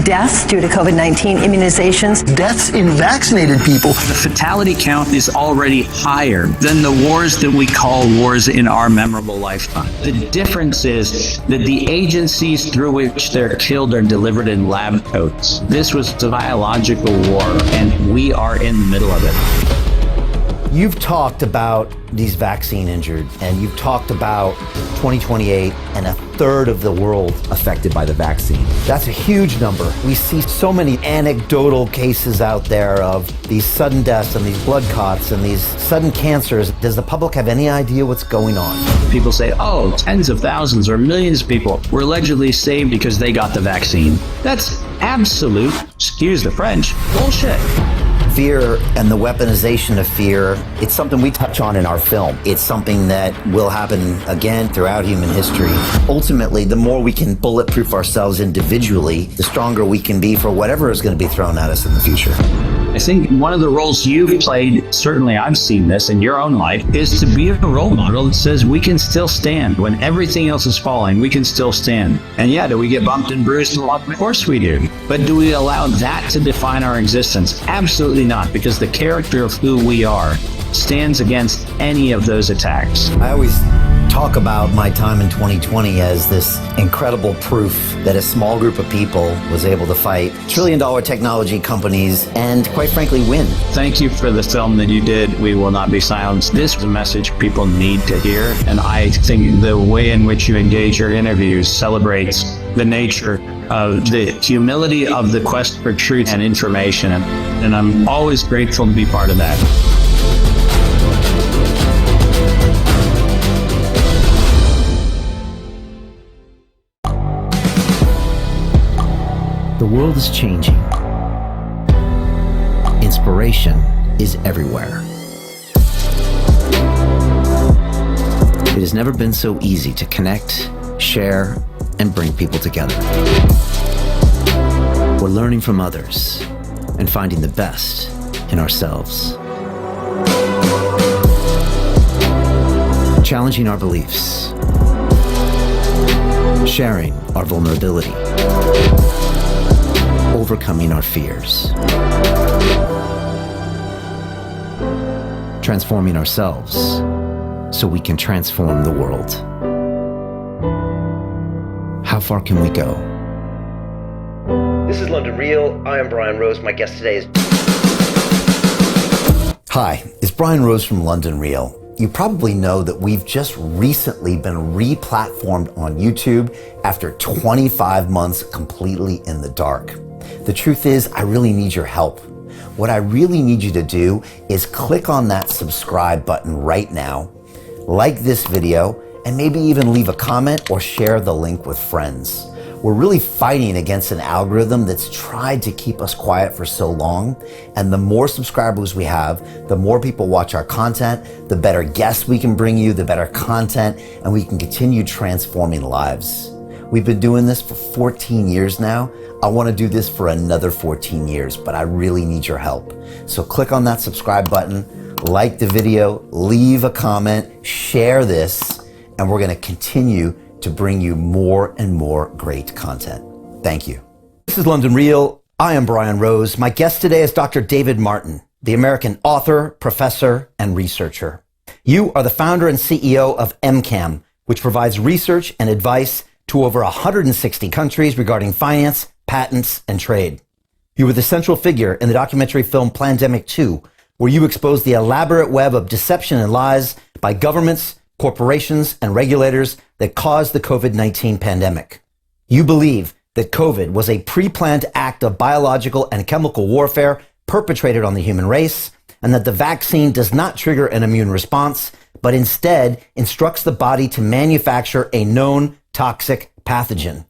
deaths due to COVID-19 immunizations. Deaths in vaccinated people. The fatality count is already higher than the wars that we call wars in our memorable lifetime. The difference is that the agencies through which they're killed are delivered in lab coats. This was a biological war, and we are in the middle of it. You've talked about these vaccine injured, and you've talked about 2028 and a third of the world affected by the vaccine. That's a huge number. We see so many anecdotal cases out there of these sudden deaths and these blood clots and these sudden cancers. Does the public have any idea what's going on? People say, oh, tens of thousands or millions of people were allegedly saved because they got the vaccine. That's absolute, excuse the French, bullshit. Fear and the weaponization of fear, it's something we touch on in our film. It's something that will happen again throughout human history. Ultimately, the more we can bulletproof ourselves individually, the stronger we can be for whatever is going to be thrown at us in the future. I think one of the roles you've played, certainly I've seen this in your own life, is to be a role model that says we can still stand. When everything else is falling, we can still stand. And yeah, do we get bumped and bruised a lot? Of course we do. But do we allow that to define our existence? Absolutely not, because the character of who we are stands against any of those attacks. I always talk about my time in 2020 as this incredible proof that a small group of people was able to fight trillion-dollar technology companies and, quite frankly, win. Thank you for the film that you did, We Will Not Be Silenced. This is a message people need to hear, and I think the way in which you engage your interviews celebrates the nature of the humility of the quest for truth and information, and I'm always grateful to be part of that. The world is changing. Inspiration is everywhere. It has never been so easy to connect, share, and bring people together. We're learning from others and finding the best in ourselves. Challenging our beliefs. Sharing our vulnerability. Overcoming our fears. Transforming ourselves so we can transform the world. How far can we go? This is London Real. I am Brian Rose. My guest today is... Hi, it's Brian Rose from London Real. You probably know that we've just recently been re-platformed on YouTube after 25 months completely in the dark. The truth is, I really need your help. What I really need you to do is click on that subscribe button right now, like this video, and maybe even leave a comment or share the link with friends. We're really fighting against an algorithm that's tried to keep us quiet for so long, and the more subscribers we have, the more people watch our content, the better guests we can bring you, the better content, and we can continue transforming lives. We've been doing this for 14 years now. I want to do this for another 14 years, but I really need your help. So click on that subscribe button, like the video, leave a comment, share this, and we're going to continue to bring you more and more great content. Thank you. This is London Real. I am Brian Rose. My guest today is Dr. David Martin, the American author, professor, and researcher. You are the founder and CEO of MCAM, which provides research and advice to over 160 countries regarding finance, patents, and trade. You were the central figure in the documentary film Plandemic 2, where you exposed the elaborate web of deception and lies by governments, corporations, and regulators that caused the COVID-19 pandemic. You believe that COVID was a pre-planned act of biological and chemical warfare perpetrated on the human race, and that the vaccine does not trigger an immune response, but instead instructs the body to manufacture a known toxic pathogen.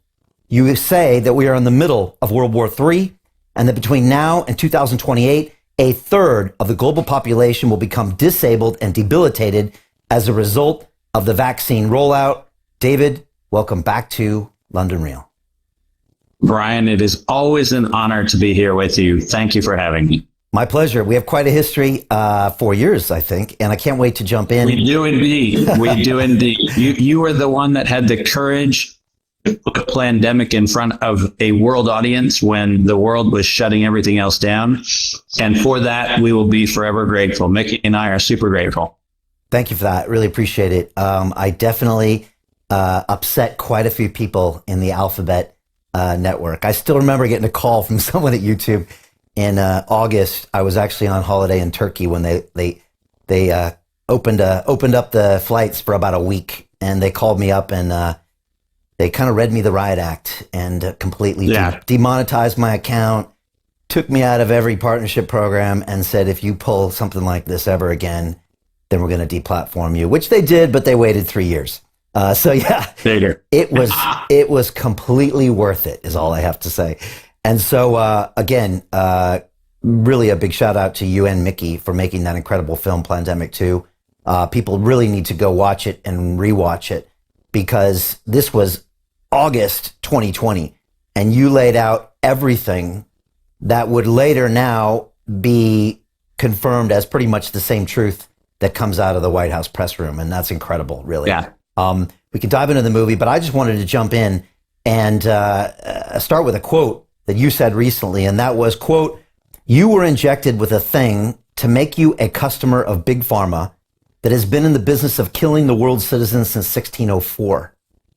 You say that we are in the middle of World War III, and that between now and 2028, a third of the global population will become disabled and debilitated as a result of the vaccine rollout. David, welcome back to London Real. Brian, it is always an honor to be here with you. Thank you for having me. My pleasure. We have quite a history, 4 years, I think, and I can't wait to jump in. We do indeed. We do indeed. You were the one that had the courage a pandemic in front of a world audience when the world was shutting everything else down. And for that, we will be forever grateful. Mickey and I are super grateful. Thank you for that. Really appreciate it. I definitely upset quite a few people in the Alphabet network. I still remember getting a call from someone at YouTube in August. I was actually on holiday in Turkey when they opened up the flights for about a week, and they called me up and they kind of read me the riot act and completely demonetized my account, took me out of every partnership program, and said, if you pull something like this ever again, then we're going to deplatform you, which they did, but they waited 3 years. So yeah, later. it was completely worth it, is all I have to say. And so again, really a big shout out to you and Mickey for making that incredible film, Plandemic 2. People really need to go watch it and rewatch it, because this was August 2020, and you laid out everything that would later now be confirmed as pretty much the same truth that comes out of the White House press room. And that's incredible, really. Yeah. We can dive into the movie, but I just wanted to jump in and start with a quote that you said recently, and that was, quote, "You were injected with a thing to make you a customer of Big Pharma that has been in the business of killing the world's citizens since 1604.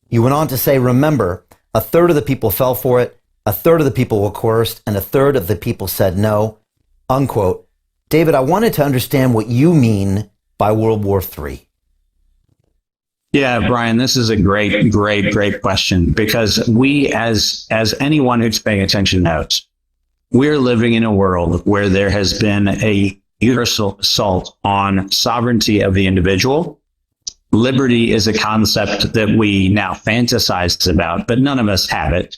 You went on to say, remember, a third of the people fell for it, a third of the people were coerced, and a third of the people said no," unquote. David, I wanted to understand what you mean by World War III. Yeah, Brian, this is a great question, because we, as anyone who's paying attention knows, we're living in a world where there has been a universal assault on sovereignty of the individual. Liberty is a concept that we now fantasize about, but none of us have it.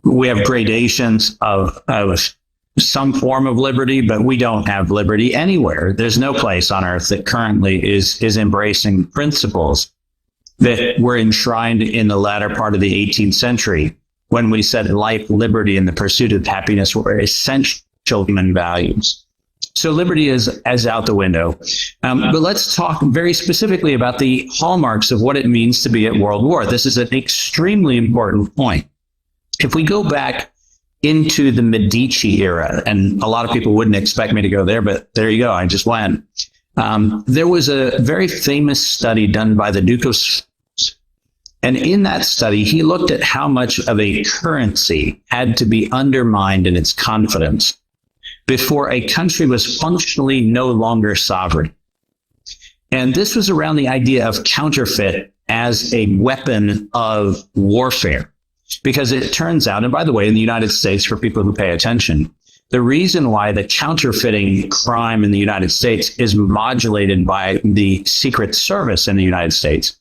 We have gradations of some form of liberty, but we don't have liberty anywhere. There's no place on earth that currently is embracing principles that were enshrined in the latter part of the 18th century, when we said life, liberty, and the pursuit of happiness were essential human values. So liberty is out the window. But let's talk very specifically about the hallmarks of what it means to be at world war. This is an extremely important point. If we go back into the Medici era, and a lot of people wouldn't expect me to go there, but there you go, I just went. There was a very famous study done by the Duke of Swiss, and in that study, he looked at how much of a currency had to be undermined in its confidence before a country was functionally no longer sovereign. And this was around the idea of counterfeit as a weapon of warfare. Because it turns out, and by the way, in the United States, for people who pay attention, the reason why the counterfeiting crime in the United States is modulated by the Secret Service in the United States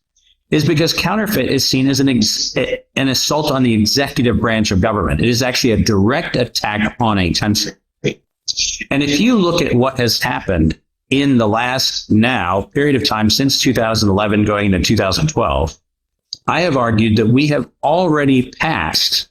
is because counterfeit is seen as an assault on the executive branch of government. It is actually a direct attack on a country. And if you look at what has happened in the last period of time since 2011 going into 2012, I have argued that we have already passed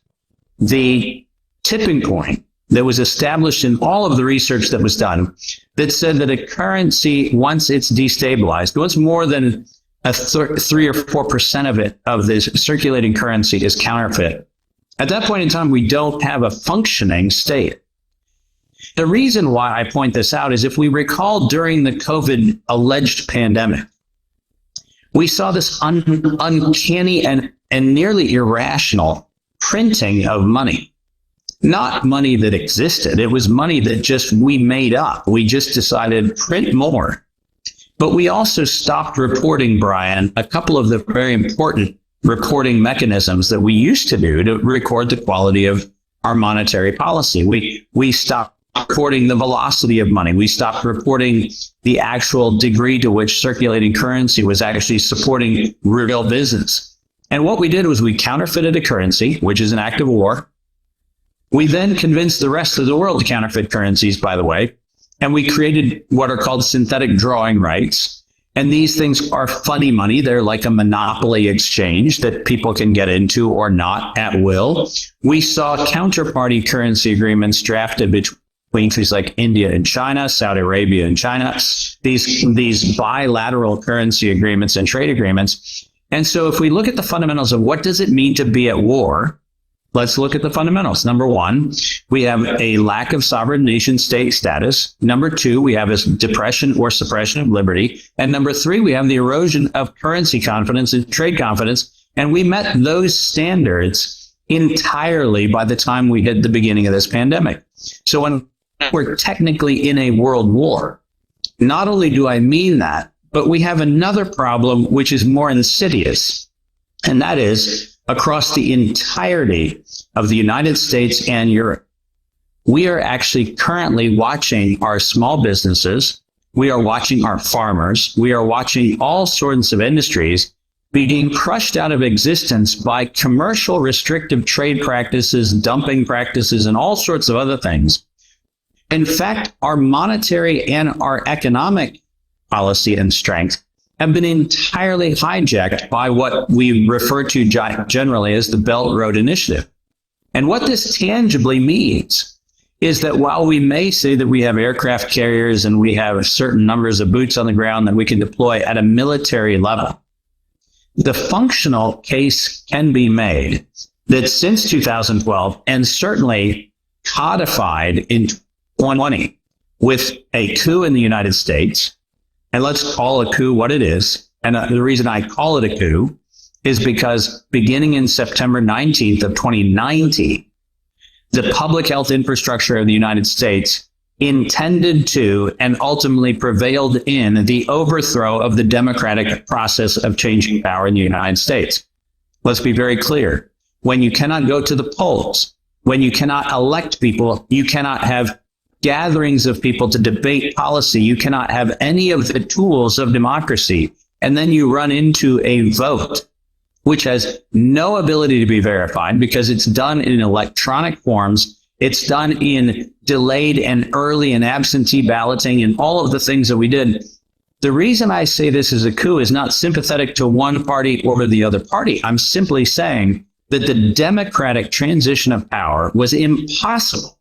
the tipping point that was established in all of the research that was done that said that a currency, once it's destabilized, once more than 3 or 4% of it, of this circulating currency, is counterfeit, at that point in time, we don't have a functioning state. The reason why I point this out is, if we recall, during the COVID alleged pandemic, we saw this uncanny and nearly irrational printing of money. Not money that existed. It was money that just we made up. We just decided print more. But we also stopped reporting, Brian, a couple of the very important reporting mechanisms that we used to do to record the quality of our monetary policy. We stopped reporting the velocity of money. We stopped reporting the actual degree to which circulating currency was actually supporting real business. And what we did was we counterfeited a currency, which is an act of war. We then convinced the rest of the world to counterfeit currencies, by the way, and we created what are called synthetic drawing rights. And these things are funny money. They're like a monopoly exchange that people can get into or not at will. We saw counterparty currency agreements drafted between countries like India and China, Saudi Arabia and China, these bilateral currency agreements and trade agreements. And so if we look at the fundamentals of what does it mean to be at war, let's look at the fundamentals. Number one, we have a lack of sovereign nation state status. Number two, we have a depression or suppression of liberty. And number three, we have the erosion of currency confidence and trade confidence. And we met those standards entirely by the time we hit the beginning of this pandemic. So when we're technically in a world war, not only do I mean that, but we have another problem which is more insidious, and that is across the entirety of the United States and Europe. We are actually currently watching our small businesses, we are watching our farmers, we are watching all sorts of industries being crushed out of existence by commercial restrictive trade practices, dumping practices, and all sorts of other things. In fact, our monetary and our economic policy and strength have been entirely hijacked by what we refer to generally as the Belt Road Initiative. And what this tangibly means is that while we may say that we have aircraft carriers and we have certain numbers of boots on the ground that we can deploy at a military level, the functional case can be made that since 2012, and certainly codified in 2020 with a coup in the United States, and let's call a coup what it is. And the reason I call it a coup is because beginning in September 19th of 2019, the public health infrastructure of the United States intended to and ultimately prevailed in the overthrow of the democratic process of changing power in the United States. Let's be very clear. When you cannot go to the polls, when you cannot elect people, you cannot have gatherings of people to debate policy, you cannot have any of the tools of democracy, and then you run into a vote which has no ability to be verified because it's done in electronic forms, it's done in delayed and early and absentee balloting and all of the things that we did. The reason I say this is a coup is not sympathetic to one party or the other party. I'm simply saying that the democratic transition of power was impossible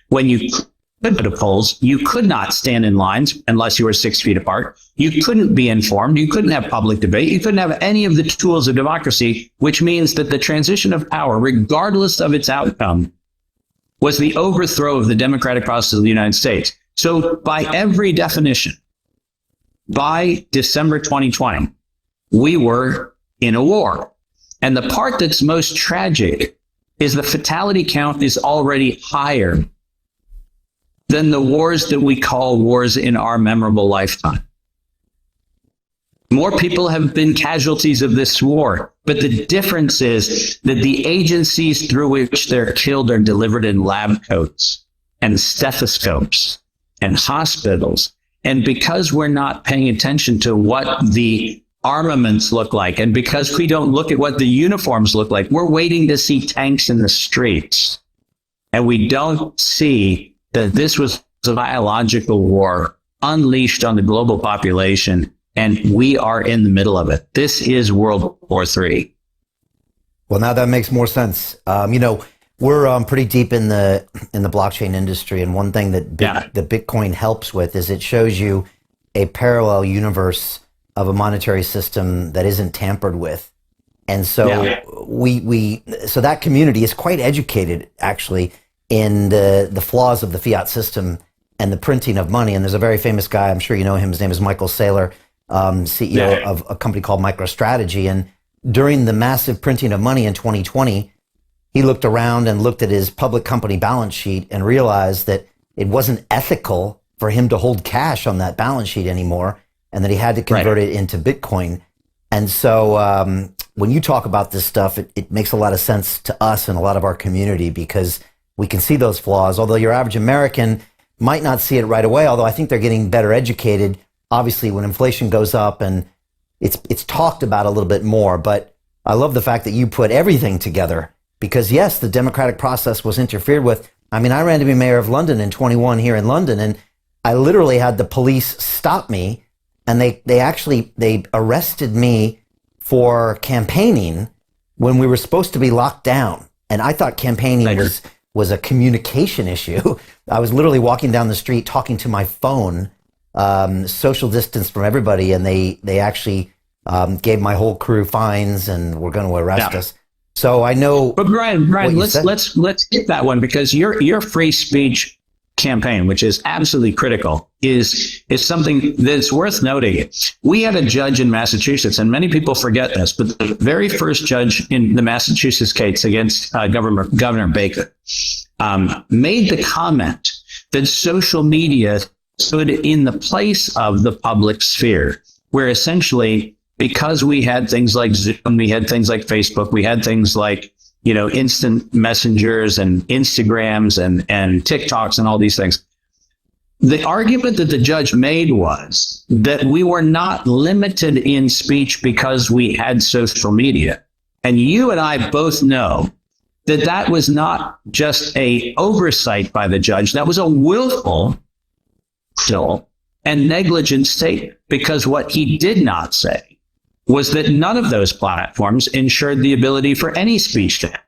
when you could go to polls. You could not stand in lines unless you were 6 feet apart. You couldn't be informed. You couldn't have public debate. You couldn't have any of the tools of democracy, which means that the transition of power, regardless of its outcome, was the overthrow of the democratic process of the United States. So by every definition, by December 2020, we were in a war. And the part that's most tragic is the fatality count is already higher than the wars that we call wars in our memorable lifetime. More people have been casualties of this war, but the difference is that the agencies through which they're killed are delivered in lab coats and stethoscopes and hospitals. And because we're not paying attention to what the armaments look like, and because we don't look at what the uniforms look like, we're waiting to see tanks in the streets. And we don't see that this was a biological war unleashed on the global population, and we are in the middle of it. This is World War III. Well, now that makes more sense. We're pretty deep in the blockchain industry, and one thing that the Bitcoin helps with is it shows you a parallel universe of a monetary system that isn't tampered with. And so so that community is quite educated, actually, in the flaws of the fiat system and the printing of money. And there's a very famous guy, I'm sure you know him, his name is Michael Saylor, CEO of a company called MicroStrategy. And during the massive printing of money in 2020, he looked around and looked at his public company balance sheet and realized that it wasn't ethical for him to hold cash on that balance sheet anymore, and that he had to convert it into Bitcoin. And so when you talk about this stuff, it makes a lot of sense to us and a lot of our community, because we can see those flaws, although your average American might not see it right away, although I think they're getting better educated. Obviously, when inflation goes up, and it's talked about a little bit more, but I love the fact that you put everything together, because yes, the democratic process was interfered with. I mean, I ran to be mayor of London in 21 here in London, and I literally had the police stop me, and they arrested me for campaigning when we were supposed to be locked down. And I thought campaigning was a communication issue. I was literally walking down the street talking to my phone, social distance from everybody, and they actually gave my whole crew fines and were going to arrest us. So I know. But Brian, let's hit that one, because your free speech campaign, which is absolutely critical, is something that's worth noting. We had a judge in Massachusetts, and many people forget this, but the very first judge in the Massachusetts case against Governor Baker made the comment that social media stood in the place of the public sphere, where essentially, because we had things like Zoom, we had things like Facebook, we had things like, instant messengers and Instagrams and TikToks and all these things. The argument that the judge made was that we were not limited in speech because we had social media. And you and I both know that that was not just a oversight by the judge. That was a willful and negligent statement, because what he did not say was that none of those platforms ensured the ability for any speech to happen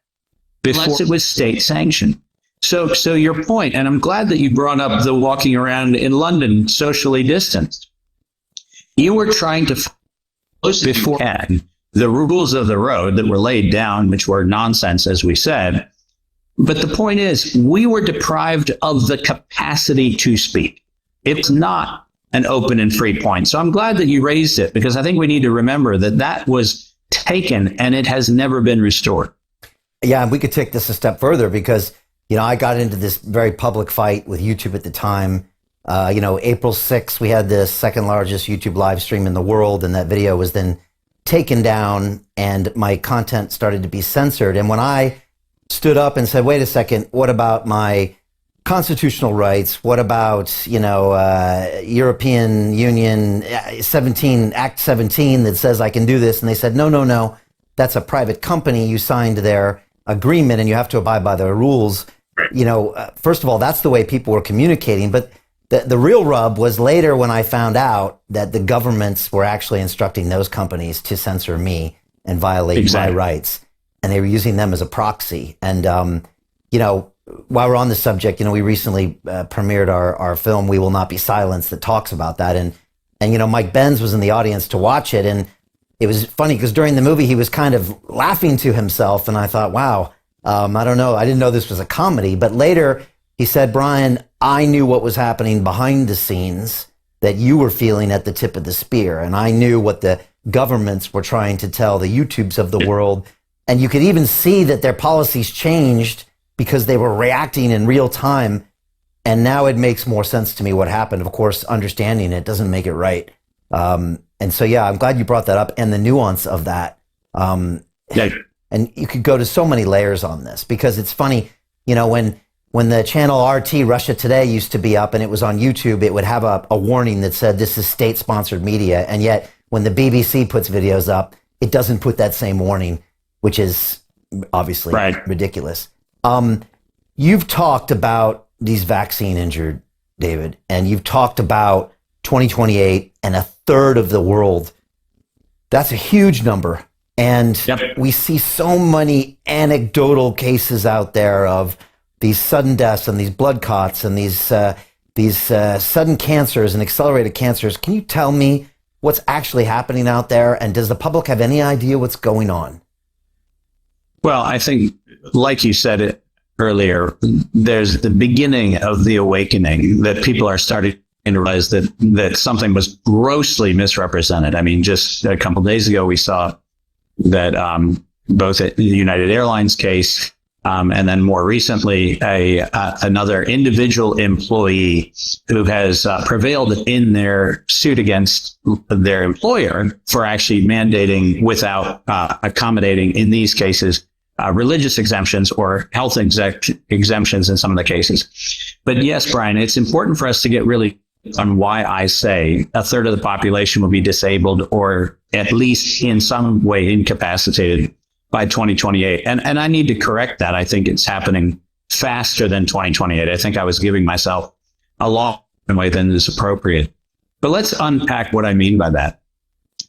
unless it was state sanctioned. So your point, and I'm glad that you brought up the walking around in London socially distanced. You were trying to beforehand the rules of the road that were laid down, which were nonsense, as we said. But the point is, we were deprived of the capacity to speak. It's not an open and free point. So I'm glad that you raised it, because I think we need to remember that that was taken and it has never been restored. Yeah, and we could take this a step further, because, I got into this very public fight with YouTube at the time. April 6th, we had the second largest YouTube live stream in the world, and that video was then taken down and my content started to be censored. And when I stood up and said, wait a second, what about my constitutional rights? What about, European Union Act 17 that says I can do this? And they said, no, that's a private company. You signed their agreement and you have to abide by their rules. First of all, that's the way people were communicating. But the real rub was later when I found out that the governments were actually instructing those companies to censor me and violate my rights. And they were using them as a proxy. And, while we're on the subject, we recently premiered our film, We Will Not Be Silenced, that talks about that. And Mike Benz was in the audience to watch it. And it was funny because during the movie, he was kind of laughing to himself. And I thought, wow, I don't know. I didn't know this was a comedy. But later he said, Brian, I knew what was happening behind the scenes that you were feeling at the tip of the spear. And I knew what the governments were trying to tell the YouTubes of the world. And you could even see that their policies changed because they were reacting in real time. And now it makes more sense to me what happened. Of course, understanding it doesn't make it right. And so, I'm glad you brought that up and the nuance of that. And you could go to so many layers on this, because it's funny, when the channel RT Russia Today used to be up and it was on YouTube, it would have a warning that said this is state-sponsored media. And yet when the BBC puts videos up, it doesn't put that same warning, which is obviously ridiculous. You've talked about these vaccine injured, David, and you've talked about 2028 and a third of the world. That's a huge number. And we see so many anecdotal cases out there of these sudden deaths and these blood clots and these sudden cancers and accelerated cancers. Can you tell me what's actually happening out there? And does the public have any idea what's going on? Well, I think, like you said it earlier, there's the beginning of the awakening that people are starting to realize that something was grossly misrepresented. I mean, just a couple of days ago, we saw that both at the United Airlines case and then more recently, another individual employee who has prevailed in their suit against their employer for actually mandating without accommodating, in these cases, religious exemptions or health exemptions in some of the cases. But yes, Brian, it's important for us to get really on why I say a third of the population will be disabled or at least in some way incapacitated by 2028. And I need to correct that. I think it's happening faster than 2028. I think I was giving myself a long way than is appropriate. But let's unpack what I mean by that.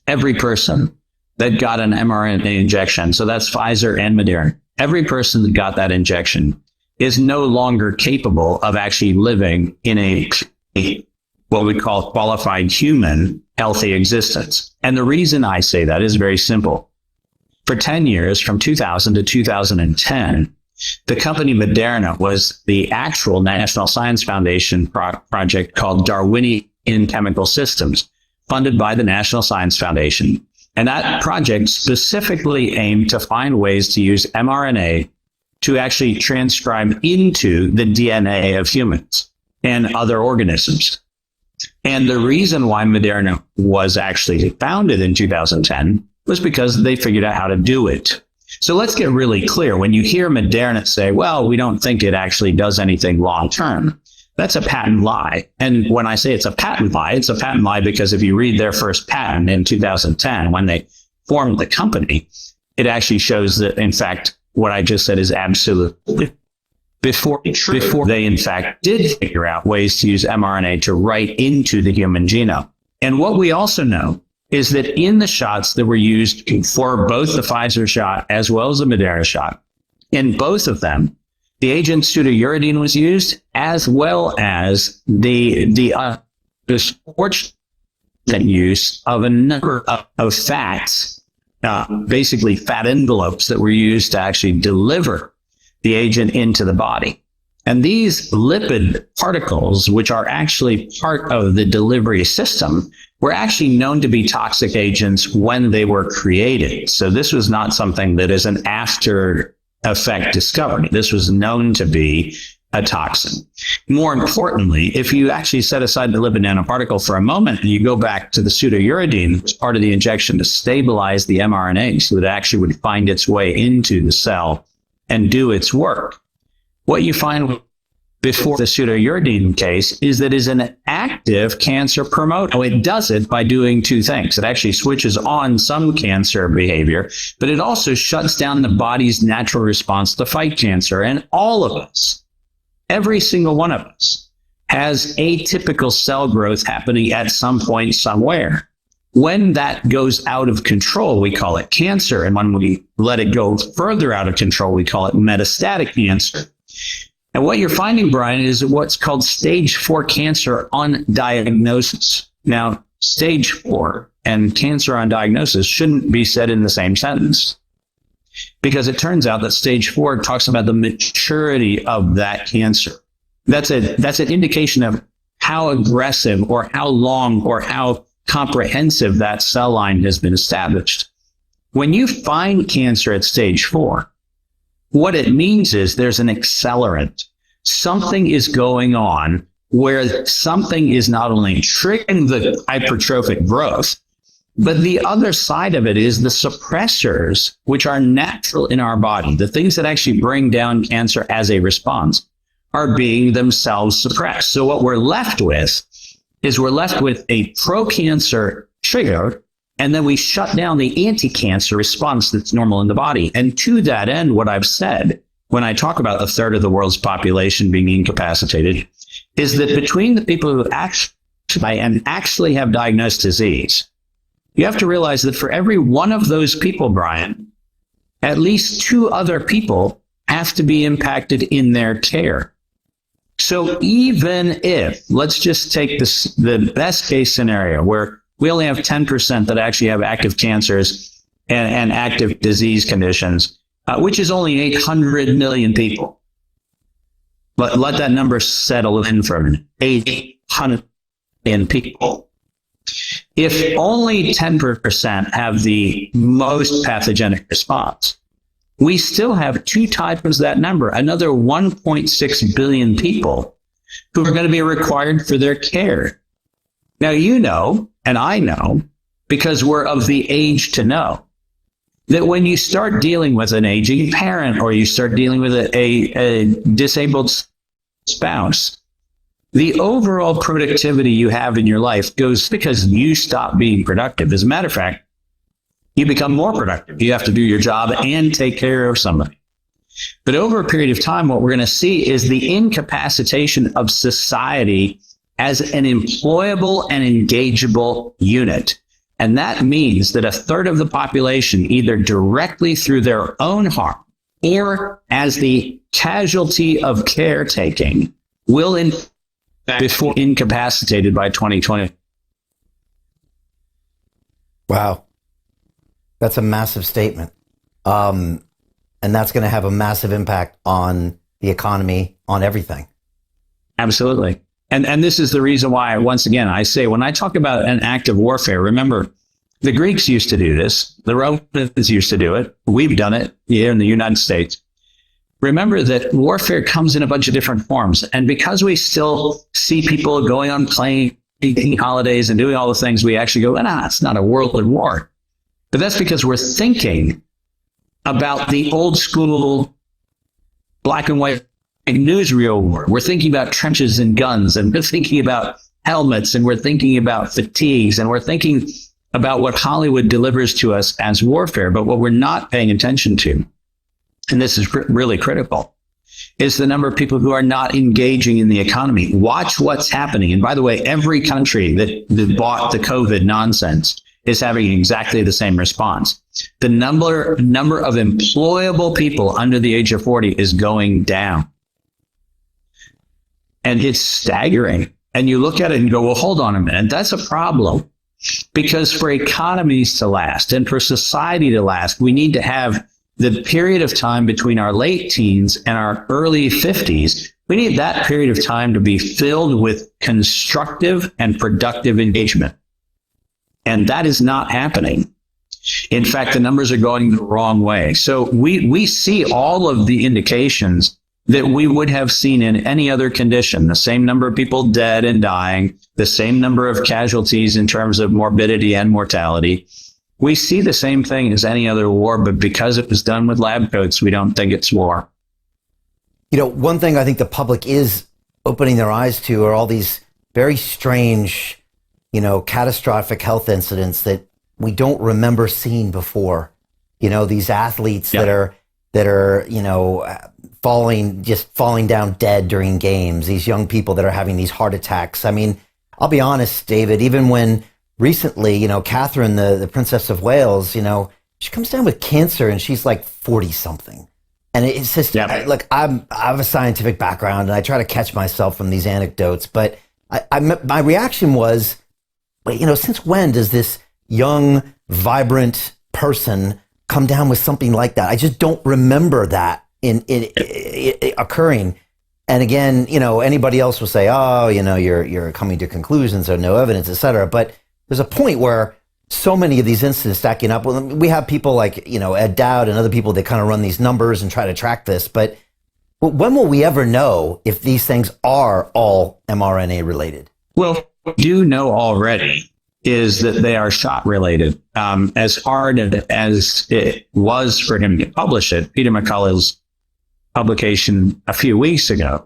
Every person that got an mRNA injection, so that's Pfizer and Moderna, every person that got that injection is no longer capable of actually living in a what we call qualified human healthy existence. And the reason I say that is very simple. For 10 years, from 2000 to 2010, the company Denna was the actual National Science Foundation project called Darwinian Chemical Systems, funded by the National Science Foundation. And that project specifically aimed to find ways to use mRNA to actually transcribe into the DNA of humans and other organisms. And the reason why Denna was actually founded in 2010 was because they figured out how to do it. So let's get really clear. When you hear Denna say, well, we don't think it actually does anything long term, that's a patent lie. And when I say it's a patent lie because if you read their first patent in 2010, when they formed the company, it actually shows that, in fact, what I just said is absolutely before they, in fact, did figure out ways to use mRNA to write into the human genome. And what we also know is that in the shots that were used for both the Pfizer shot as well as the Denna shot, in both of them, the agent pseudouridine was used, as well as the unfortunate use of a number of fats, basically fat envelopes that were used to actually deliver the agent into the body. And these lipid particles, which are actually part of the delivery system, were actually known to be toxic agents when they were created. So this was not something that is an after effect discovery. This was known to be a toxin. More importantly, if you actually set aside the lipid nanoparticle for a moment and you go back to the pseudouridine as part of the injection to stabilize the mRNA so that it actually would find its way into the cell and do its work, what you find before the pseudouridine case is that is an active cancer promoter. It does it by doing two things. It actually switches on some cancer behavior, but it also shuts down the body's natural response to fight cancer. And all of us, every single one of us, has atypical cell growth happening at some point somewhere. When that goes out of control, we call it cancer. And when we let it go further out of control, we call it metastatic cancer. And what you're finding, Brian, is what's called stage 4 cancer on diagnosis. Now, stage 4 and cancer on diagnosis shouldn't be said in the same sentence, because it turns out that stage 4 talks about the maturity of that cancer. That's an indication of how aggressive or how long or how comprehensive that cell line has been established. When you find cancer at stage 4, what it means is there's an accelerant. Something is going on where something is not only triggering the hypertrophic growth, but the other side of it is the suppressors, which are natural in our body, the things that actually bring down cancer as a response, are being themselves suppressed. So what we're left with is a pro-cancer trigger, and then we shut down the anti-cancer response that's normal in the body. And to that end, what I've said when I talk about a third of the world's population being incapacitated is that between the people who actually have diagnosed disease, you have to realize that for every one of those people, Brian, at least 2 other people have to be impacted in their care. So even if, let's just take the best case scenario where we only have 10% that actually have active cancers and active disease conditions, which is only 800 million people. But let that number settle in for a minute. 800 million people. If only 10% have the most pathogenic response, we still have 2 times that number, another 1.6 billion people who are going to be required for their care. Now, you know, and I know, because we're of the age to know, that when you start dealing with an aging parent or you start dealing with a disabled spouse, the overall productivity you have in your life goes because you stop being productive. As a matter of fact, you become more productive. You have to do your job and take care of somebody. But over a period of time, what we're going to see is the incapacitation of society as an employable and engageable unit. And that means that a third of the population, either directly through their own harm or as the casualty of caretaking, will in before incapacitated by 2020. Wow. That's a massive statement. And that's going to have a massive impact on the economy, on everything. Absolutely. And this is the reason why, once again, I say, when I talk about an act of warfare, remember, the Greeks used to do this. The Romans used to do it. We've done it here in the United States. Remember that warfare comes in a bunch of different forms. And because we still see people going on planes, eating holidays and doing all the things, we actually go, it's not a world war. But that's because we're thinking about the old school black and white newsreel war. We're thinking about trenches and guns, and we're thinking about helmets, and we're thinking about fatigues, and we're thinking about what Hollywood delivers to us as warfare. But what we're not paying attention to, and this is really critical, is the number of people who are not engaging in the economy. Watch what's happening. And by the way, every country that bought the COVID nonsense is having exactly the same response. The number of employable people under the age of 40 is going down. And it's staggering. And you look at it and go, well, hold on a minute. That's a problem. Because for economies to last and for society to last, we need to have the period of time between our late teens and our early 50s. We need that period of time to be filled with constructive and productive engagement. And that is not happening. In fact, the numbers are going the wrong way. So we see all of the indications that we would have seen in any other condition. The same number of people dead and dying, the same number of casualties in terms of morbidity and mortality. We see the same thing as any other war, but because it was done with lab coats, we don't think it's war. You know, one thing I think the public is opening their eyes to are all these very strange, catastrophic health incidents that we don't remember seeing before. These athletes that are, falling down dead during games, these young people that are having these heart attacks. I mean, I'll be honest, David, even when recently, Catherine, the Princess of Wales, she comes down with cancer and she's like 40 something. And it's just, look, I have a scientific background and I try to catch myself from these anecdotes, but my reaction was, since when does this young, vibrant person come down with something like that? I just don't remember that in occurring. And again, anybody else will say, oh, you're coming to conclusions or no evidence, et cetera. But there's a point where so many of these incidents stacking up. Well, we have people like, Ed Dowd and other people that kind of run these numbers and try to track this. But when will we ever know if these things are all mRNA related? Well, what we do know already is that they are shot related. As hard as it was for him to publish it, Peter McCullough's publication a few weeks ago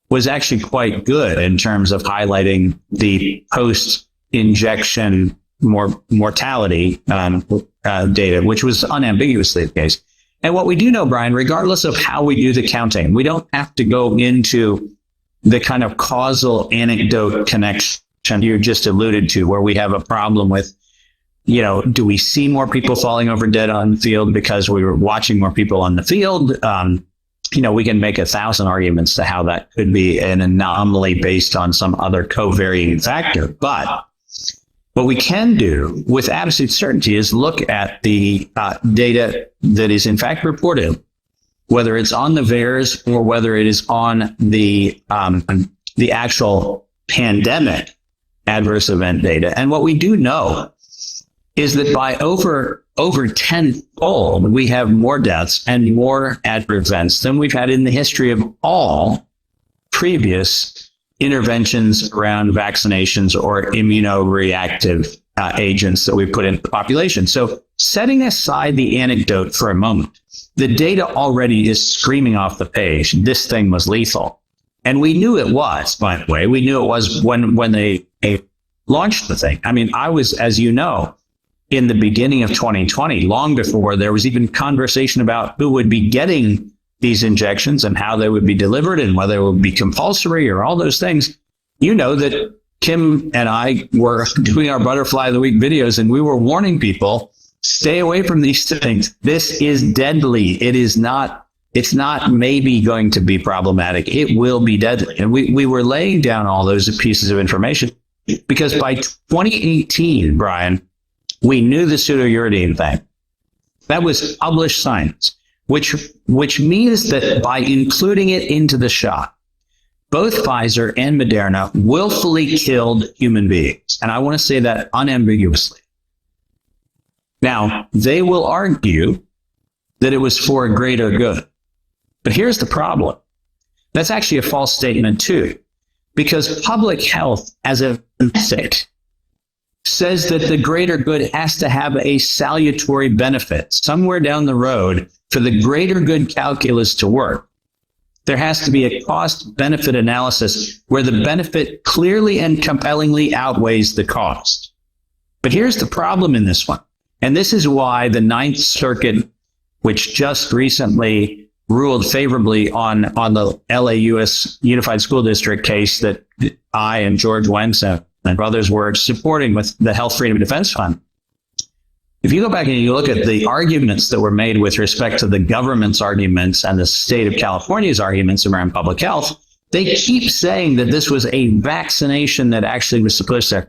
was actually quite good in terms of highlighting the post-injection mortality data, which was unambiguously the case. And what we do know, Brian, regardless of how we do the counting, we don't have to go into the kind of causal anecdote connection you just alluded to, where we have a problem with, do we see more people falling over dead on the field because we were watching more people on the field? We can make 1,000 arguments to how that could be an anomaly based on some other covariating factor. But what we can do with absolute certainty is look at the data that is in fact reported, whether it's on the VAERS or whether it is on the actual pandemic adverse event data. And what we do know is that by over tenfold, we have more deaths and more adverse events than we've had in the history of all previous interventions around vaccinations or immunoreactive agents that we put into the population. So setting aside the anecdote for a moment, the data already is screaming off the page. This thing was lethal. And we knew it was, by the way. We knew it was when they launched the thing. I mean, I was, as you know, in the beginning of 2020, long before there was even conversation about who would be getting these injections and how they would be delivered and whether it would be compulsory or all those things. You know that Kim and I were doing our Butterfly of the Week videos and we were warning people, stay away from these things. This is deadly. It is not It's not maybe going to be problematic. It will be deadly. And we were laying down all those pieces of information because by 2018, Brian, we knew the pseudouridine thing. That was published science, which means that by including it into the shot, both Pfizer and Moderna willfully killed human beings. And I want to say that unambiguously. Now, they will argue that it was for a greater good. But here's the problem. That's actually a false statement too, because public health as a state says that the greater good has to have a salutary benefit somewhere down the road for the greater good calculus to work. There has to be a cost-benefit analysis where the benefit clearly and compellingly outweighs the cost. But here's the problem in this one. And this is why the Ninth Circuit, which just recently ruled favorably on the LAUS Unified School District case that I and George Wentz and others were supporting with the Health Freedom Defense Fund. If you go back and you look at the arguments that were made with respect to the government's arguments and the state of California's arguments around public health, they keep saying that this was a vaccination that actually was supposed to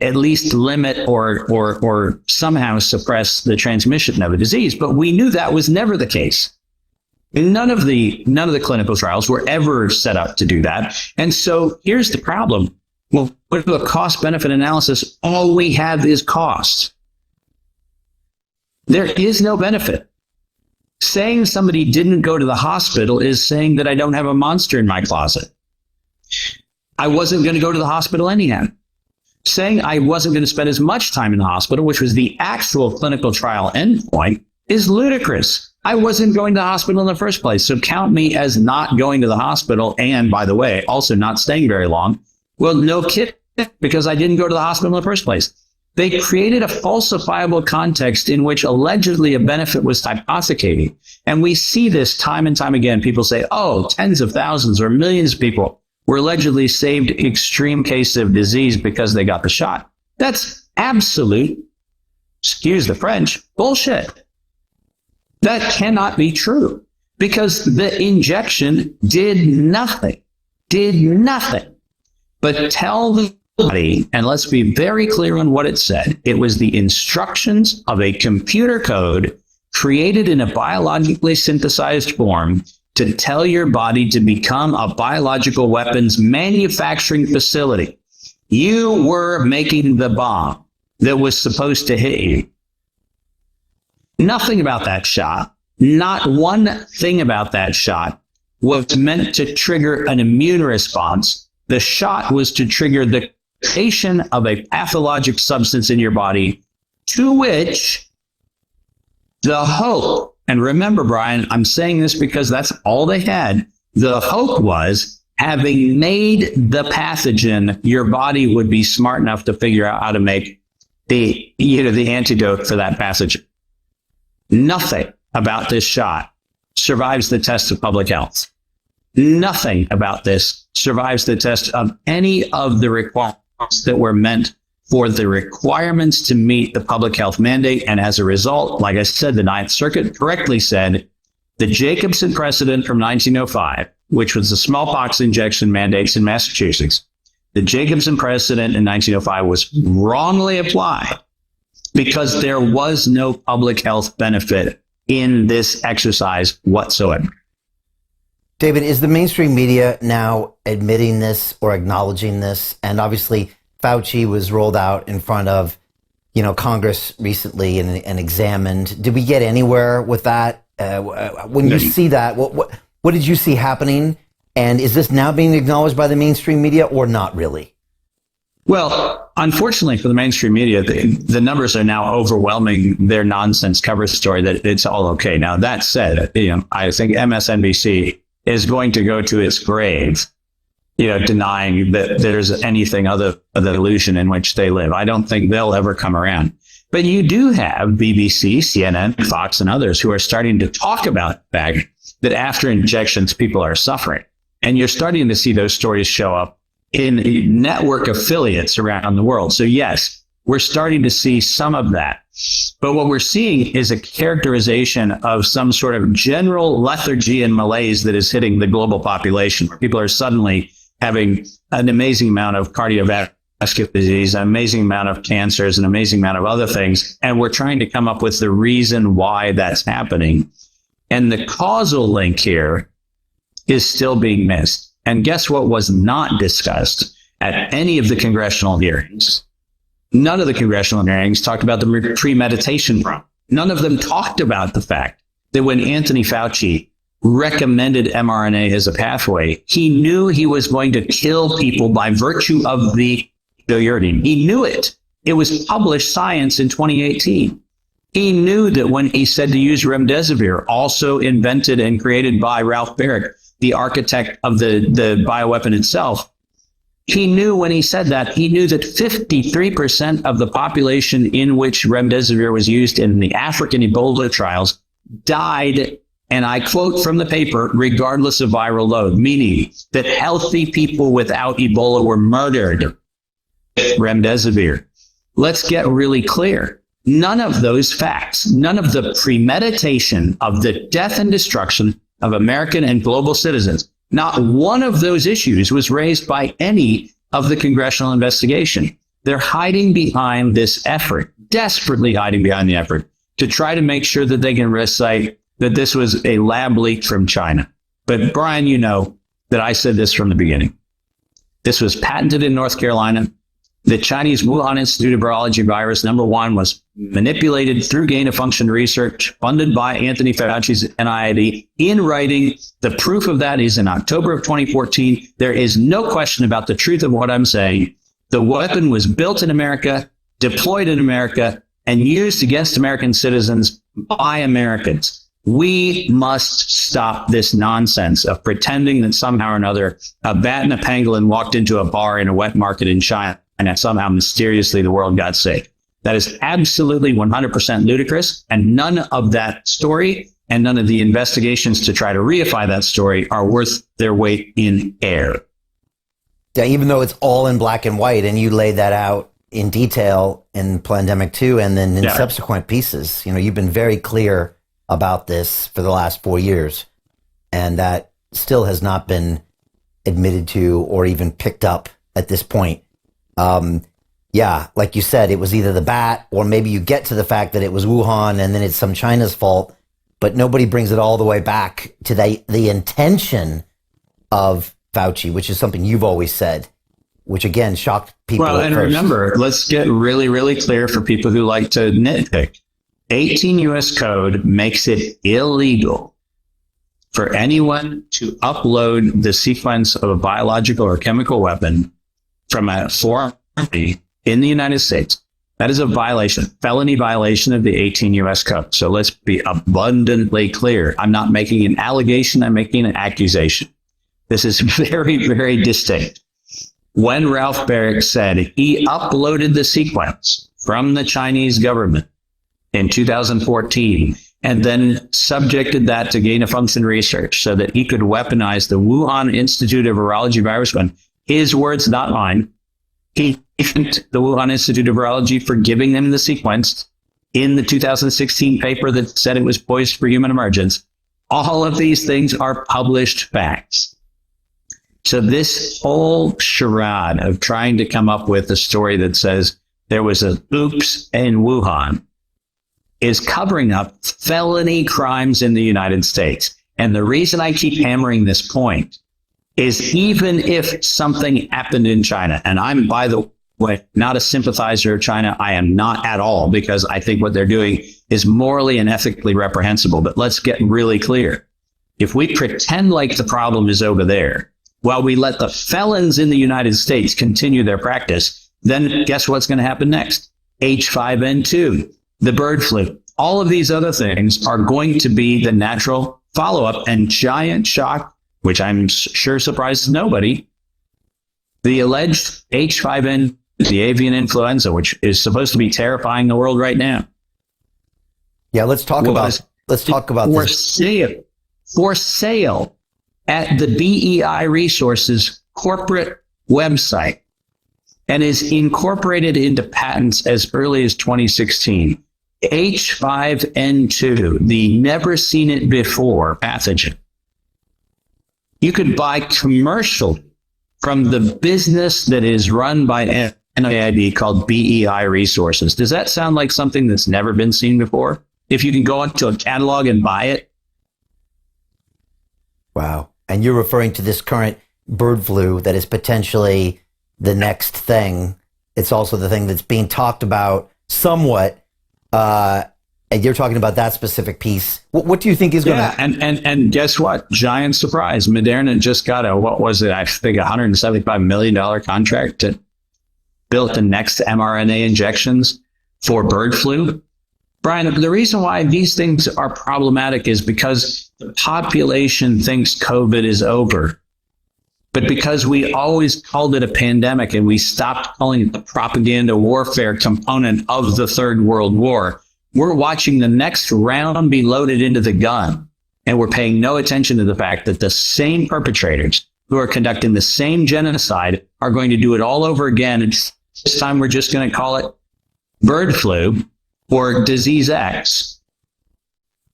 at least limit or somehow suppress the transmission of a disease. But we knew that was never the case. None of the clinical trials were ever set up to do that. And so here's the problem. Well, with a cost-benefit analysis, all we have is cost. There is no benefit. Saying somebody didn't go to the hospital is saying that I don't have a monster in my closet. I wasn't going to go to the hospital anyhow. Saying I wasn't going to spend as much time in the hospital, which was the actual clinical trial endpoint, is ludicrous. I wasn't going to the hospital in the first place, so count me as not going to the hospital and, by the way, also not staying very long. Well, no kidding, because I didn't go to the hospital in the first place. They created a falsifiable context in which allegedly a benefit was hypothecating. And we see this time and time again. People say, oh, tens of thousands or millions of people were allegedly saved extreme case of disease because they got the shot. That's absolute, excuse the French, bullshit. That cannot be true because the injection did nothing but tell the body, and let's be very clear on what it said. It was the instructions of a computer code created in a biologically synthesized form to tell your body to become a biological weapons manufacturing facility. You were making the bomb that was supposed to hit you. Nothing about that shot, not one thing about that shot was meant to trigger an immune response. The shot was to trigger the creation of a pathologic substance in your body, to which the hope, and remember, Brian, I'm saying this because that's all they had. The hope was, having made the pathogen, your body would be smart enough to figure out how to make the antidote for that pathogen. Nothing about this shot survives the test of public health. Nothing about this survives the test of any of the requirements that were meant for the requirements to meet the public health mandate. And as a result, like I said, the Ninth Circuit correctly said the Jacobson precedent from 1905, which was the smallpox injection mandates in Massachusetts, the Jacobson precedent in 1905 was wrongly applied because there was no public health benefit in this exercise whatsoever. David, is the mainstream media now admitting this or acknowledging this? And obviously, Fauci was rolled out in front of, Congress recently and examined. Did we get anywhere with that? When you see that, what did you see happening? And is this now being acknowledged by the mainstream media or not really? Well, unfortunately for the mainstream media, the numbers are now overwhelming their nonsense cover story that it's all okay. Now, that said, I think MSNBC is going to go to its grave, denying that there's anything other than the illusion in which they live. I don't think they'll ever come around. But you do have BBC, CNN, Fox, and others who are starting to talk about the fact that after injections, people are suffering. And you're starting to see those stories show up in network affiliates around the world. So yes, We're starting to see some of that. But what we're seeing is a characterization of some sort of general lethargy and malaise that is hitting the global population, where people are suddenly having an amazing amount of cardiovascular disease, an amazing amount of cancers, an amazing amount of other things. And we're trying to come up with the reason why that's happening. And the causal link here is still being missed. And guess what was not discussed at any of the congressional hearings? None of the congressional hearings talked about the premeditation problem. None of them talked about the fact that when Anthony Fauci recommended mRNA as a pathway, he knew he was going to kill people by virtue of the uridine. He knew it. It was published science in 2018. He knew that when he said to use remdesivir, also invented and created by Ralph Baric, the architect of the bioweapon itself, he knew when he said that, he knew that 53% of the population in which remdesivir was used in the African Ebola trials died, and I quote from the paper, regardless of viral load, meaning that healthy people without Ebola were murdered with remdesivir. Let's get really clear. None of those facts, none of the premeditation of the death and destruction of American and global citizens, not one of those issues was raised by any of the congressional investigation. They're hiding behind this effort, desperately hiding behind the effort to try to make sure that they can recite that this was a lab leak from China. But Brian, you know that I said this from the beginning. This was patented in North Carolina. The Chinese Wuhan Institute of Virology virus, number one, was manipulated through gain-of-function research funded by Anthony Fauci's NIAID. In writing, the proof of that is in October of 2014. There is no question about the truth of what I'm saying. The weapon was built in America, deployed in America, and used against American citizens by Americans. We must stop this nonsense of pretending that somehow or another a bat and a pangolin walked into a bar in a wet market in China and that somehow mysteriously the world got sick. That is absolutely 100% ludicrous, and none of that story and none of the investigations to try to reify that story are worth their weight in air. Yeah, even though it's all in black and white, and you laid that out in detail in Plandemic 2 and then in subsequent pieces. You know, you've been very clear about this for the last 4 years, and that still has not been admitted to or even picked up at this point. Yeah, like you said, it was either the bat, or maybe you get to the fact that it was Wuhan and then it's some China's fault, but nobody brings it all the way back to the intention of Fauci, which is something you've always said, which again shocked people. Well, and remember, let's get really, really clear for people who like to nitpick. 18 U.S. code makes it illegal for anyone to upload the sequence of a biological or chemical weapon from a foreign country in the United States. That is a violation, felony violation of the 18 U.S. code. So let's be abundantly clear. I'm not making an allegation. I'm making an accusation. This is very, very distinct. When Ralph Baric said he uploaded the sequence from the Chinese government in 2014 and then subjected that to gain-of-function research so that he could weaponize the Wuhan Institute of Virology virus one, his words, not mine, he thanked the Wuhan Institute of Virology for giving them the sequence in the 2016 paper that said it was poised for human emergence. All of these things are published facts. So this whole charade of trying to come up with a story that says there was a oops in Wuhan is covering up felony crimes in the United States. And the reason I keep hammering this point is even if something happened in China, and I'm, by the way, not a sympathizer of China, I am not at all, because I think what they're doing is morally and ethically reprehensible. But let's get really clear. If we pretend like the problem is over there, while we let the felons in the United States continue their practice, then guess what's going to happen next? H5N2, the bird flu, all of these other things are going to be the natural follow-up, and giant shock, which I'm sure surprises nobody, the alleged H5N, the avian influenza, which is supposed to be terrifying the world right now. Yeah, let's talk about this. For sale at the BEI Resources corporate website. and is incorporated into patents as early as 2016. H5N2, the never seen it before pathogen. You could buy commercial from the business that is run by NIAID called BEI Resources. Does that sound like something that's never been seen before? If you can go into a catalog and buy it. Wow. And you're referring to this current bird flu that is potentially the next thing. It's also the thing that's being talked about somewhat. And you're talking about that specific piece. What do you think is going to happen? And guess what? Giant surprise. Moderna just got I think $175 million contract to build the next mRNA injections for bird flu. Brian, the reason why these things are problematic is because the population thinks COVID is over. But because we always called it a pandemic and we stopped calling it the propaganda warfare component of the Third World War, we're watching the next round be loaded into the gun. And we're paying no attention to the fact that the same perpetrators who are conducting the same genocide are going to do it all over again. And this time we're just going to call it bird flu or disease X.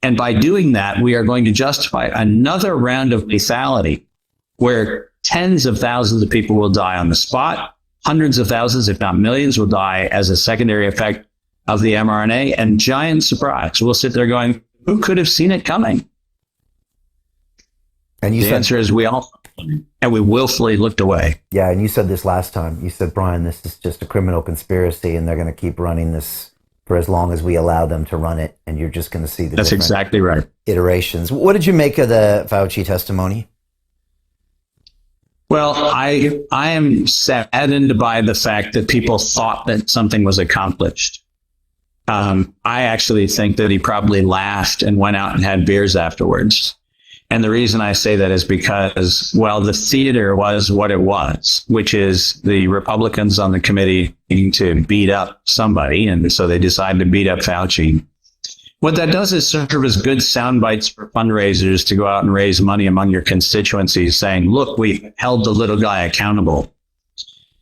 And by doing that, we are going to justify another round of lethality where tens of thousands of people will die on the spot. Hundreds of thousands, if not millions, will die as a secondary effect of the mRNA. And giant surprise, we'll sit there going, who could have seen it coming? And the answer is we all, and we willfully looked away. Yeah, and you said this last time. You said, Brian, this is just a criminal conspiracy, and they're going to keep running this for as long as we allow them to run it, and you're just going to see the That's exactly right. iterations. What did you make of the Fauci testimony? Well, I am saddened by the fact that people thought that something was accomplished. I actually think that he probably laughed and went out and had beers afterwards. And the reason I say that is because, well, the theater was what it was, which is the Republicans on the committee needing to beat up somebody. And so they decided to beat up Fauci. What that does is serve as good sound bites for fundraisers to go out and raise money among your constituencies saying, look, we held the little guy accountable.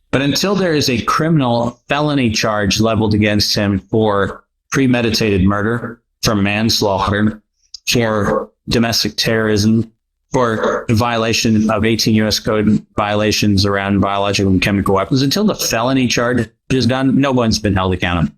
But until there is a criminal felony charge leveled against him for premeditated murder, for manslaughter, for domestic terrorism, for violation of 18 U.S. Code violations around biological and chemical weapons, until the felony charge is done, no one's been held accountable.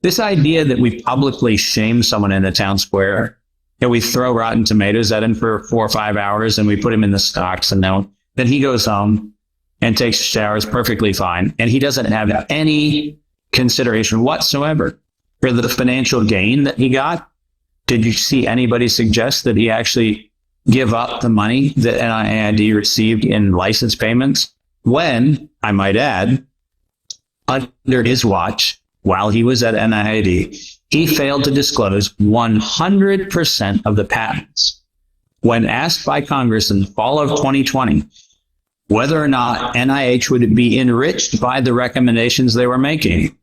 This idea that we publicly shame someone in the town square, that we throw rotten tomatoes at him for 4 or 5 hours and we put him in the stocks, and then he goes home and takes showers perfectly fine, and he doesn't have any consideration whatsoever for the financial gain that he got. Did you see anybody suggest that he actually give up the money that NIAID received in license payments when, I might add, under his watch, while he was at NIAID, he failed to disclose 100% of the patents? When asked by Congress in the fall of 2020 whether or not NIH would be enriched by the recommendations they were making,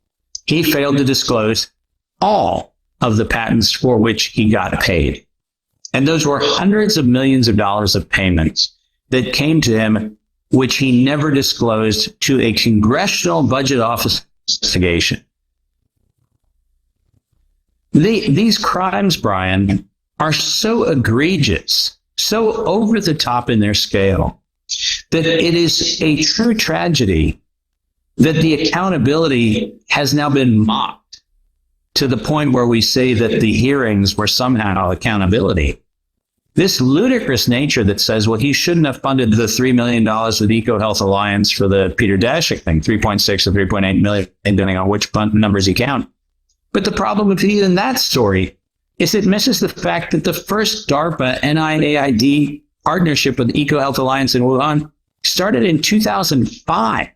he failed to disclose all of the patents for which he got paid. And those were hundreds of millions of dollars of payments that came to him, which he never disclosed to a Congressional Budget Office investigation. These crimes, Brian, are so egregious, so over the top in their scale, that it is a true tragedy that the accountability has now been mocked to the point where we say that the hearings were somehow accountability. This ludicrous nature that says, well, he shouldn't have funded the $3 million with EcoHealth Alliance for the Peter Daszak thing, 3.6 or 3.8 million, depending on which numbers you count. But the problem with even that story is it misses the fact that the first DARPA NIAID partnership with EcoHealth Alliance in Wuhan started in 2005.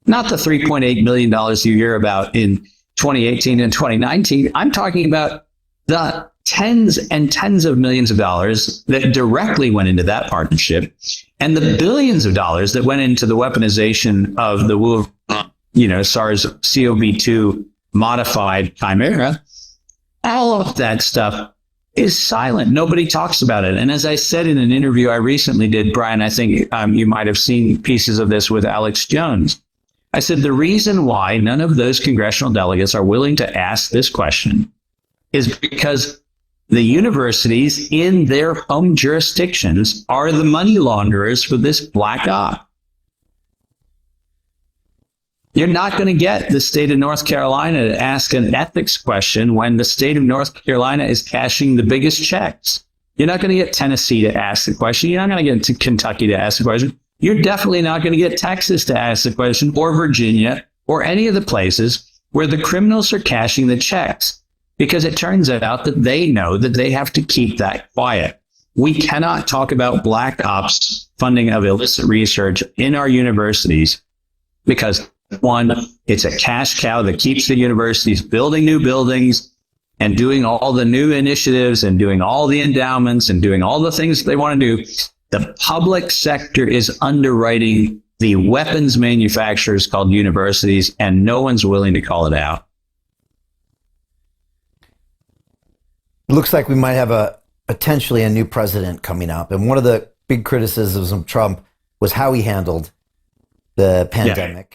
Not the $3.8 million you hear about in 2018 and 2019. I'm talking about the tens and tens of millions of dollars that directly went into that partnership, and the billions of dollars that went into the weaponization of the Wuhan, SARS-CoV-2 modified chimera. All of that stuff is silent. Nobody talks about it. And as I said in an interview I recently did, Brian, I think you might have seen pieces of this with Alex Jones. I said the reason why none of those congressional delegates are willing to ask this question is because the universities in their home jurisdictions are the money launderers for this black op. You're not going to get the state of North Carolina to ask an ethics question when the state of North Carolina is cashing the biggest checks. You're not going to get Tennessee to ask the question. You're not going to get to Kentucky to ask the question. You're definitely not going to get Texas to ask the question, or Virginia, or any of the places where the criminals are cashing the checks, because it turns out that they know that they have to keep that quiet. We cannot talk about black ops funding of illicit research in our universities because, one, it's a cash cow that keeps the universities building new buildings and doing all the new initiatives and doing all the endowments and doing all the things they want to do. The public sector is underwriting the weapons manufacturers called universities, and no one's willing to call it out. Looks like we might have potentially a new president coming up. And one of the big criticisms of Trump was how he handled the pandemic.